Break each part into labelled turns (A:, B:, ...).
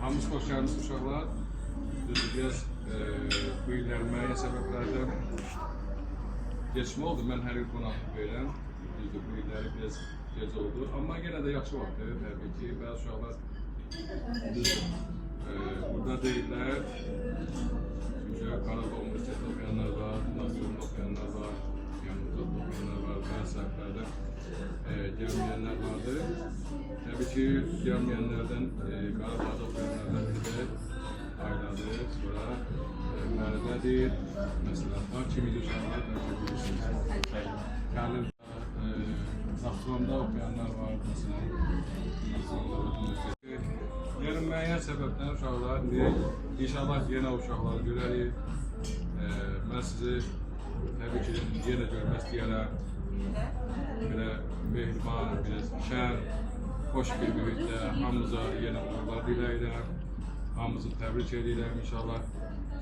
A: Hamımız xoş gəldiniz uşaqlar. Düzdür, biraz bu illər müəyyən səbəblərdən geçmə oldu. Mən hər il qonaqlıq verirəm. Düzdür, bu illəri biraz gec oldu. Amma yenə də yaxşı vaxtdır, təbii ki. Bəzi uşaqlar düzdür, burada deyirlər. Çünki Qarabağ Universitetində oxuyanlar var, Naxçıvanda oxuyanlar var, yanımızda oxuyanlar var, bəzi səhvlərdə gəlməyənlər vardır. Təbii ki, gəlməyənlərdən Qarabağda oxuyanlardan biri də ailədir, sonra müəllimlədir, məsələn, kimi uşaqlar bəlkə bilirsiniz. Təlimdə Naxçıvanda oxuyanlar var, məsələn, Naxçıvanda Universiteti. Yəni, müəyyən səbəbdən uşaqlar, inşallah yenə uşaqları görərik. Mən sizi təbii ki, yenə görmək istəyərəm. Belə mehriban, biraz şən, xoş bir mühitdə hamımıza yenə uğurlar diləyirəm. Hamımızı təbrik edirəm. İnşallah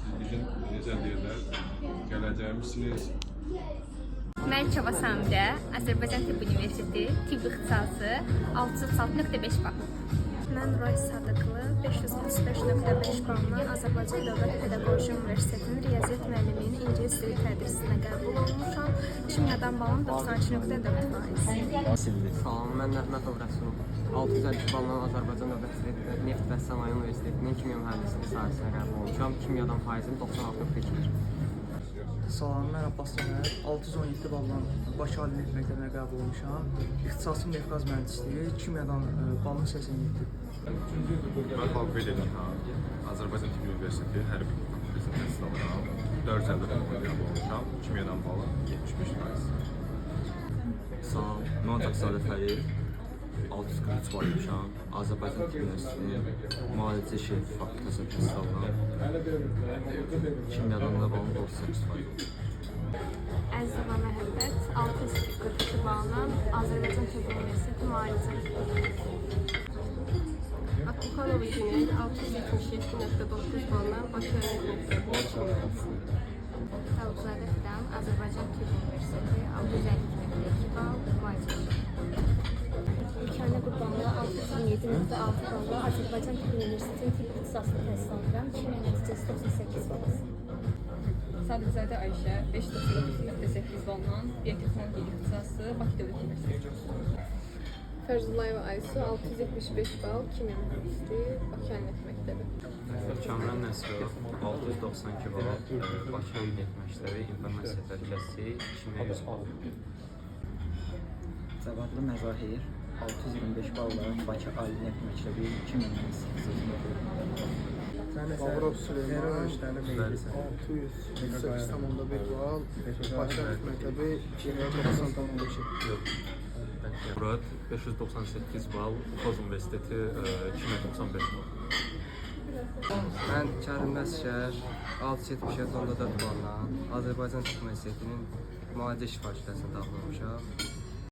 A: siz bizim, necə deyirlər, gələcəyimizsiniz.
B: Mən Çaba Səmrə, Azərbaycan Tibb Universiteti Tibb ixtisası 636.5 bal.
C: Mən Roy Sadıqlı, 535.5 balla Azərbaycan Dövlət Pedaqoji Universitetinin Riyaziyyat müəllimliyinin ingilis dili tədrisinə qəbul olmuşam. Kimyadan balım 92.4%.
D: Salam, mən Nəhmətov Rəsul. 652 balla Azərbaycan Dövlət Neft və Sənaye Universitetinin kimya mühəndisliyi sahəsinə qəbul olmuşam. Kimyadan faizim 96.2.
E: Salam, mən Abbas Ömər. 617 balla Bakı Ali Neft Məktəbinə qəbul olmuşam. İxtisasım neft-qaz mühəndisliyi, kimyadan balım 87.
F: Mən Balqoy Elnihar, Azərbaycan Tibb Universiteti Hərbi Fakültəsində təhsil alıram. 4 ildir qəbul olmuşam. Kimyadan balım 75%.
D: Salam, mən Taksarı Fərid. 643 bal almışam. Azərbaycan Tibb Universitetinin müalicə işi fakültəsində təhsil alıram. Kimyadan da balım 98%.
C: Əzizova Məhəbbət, 642 balla Azərbaycan Tibb Universiteti müalicə.
G: Akbuxanova Günel, 677.9 balla Bakı Ali Məktəbində kimyası.
B: Davudzadə Fidan, Azərbaycan Tibb Universiteti 652 bal müalicə.
C: İlkənə Qurbanlı, 627.6 balla Azərbaycan Tibb Universitetinin Tibb ixtisasını təhsil alıram. Kimya nəticəsi 98 balla.
G: Sadıqzadə Ayşə, 599.8 balla Biotexnologiya ixtisası Bakı Dövlət Universiteti.
H: Fərzullayeva Aysu, 675 bal Kimya mühəndisliyi Bakı Ali Neft Məktəbi.
D: Kamran Nəsrov, 692 bal Bakı Ali Neft Məktəbi İnformasiya Təhlükəsizliyi Kimya 100 bal.
I: Cavadlı Məzahir, 625 balla Bakı Ali Neft Məktəbi Kimya mühəndisliyi.
E: Bağırov Süleyman, 608.1 bal, Bakı Ali Neft Məktəbi Kimya 90.2.
F: Murad, 598 bal, Ufaz Universiteti Kimya 95 bal.
D: Mən Kərim Nəsgər, 677.4 balla Azərbaycan Tibb Universitetinin müalicə işi fakültəsində daxil olmuşam.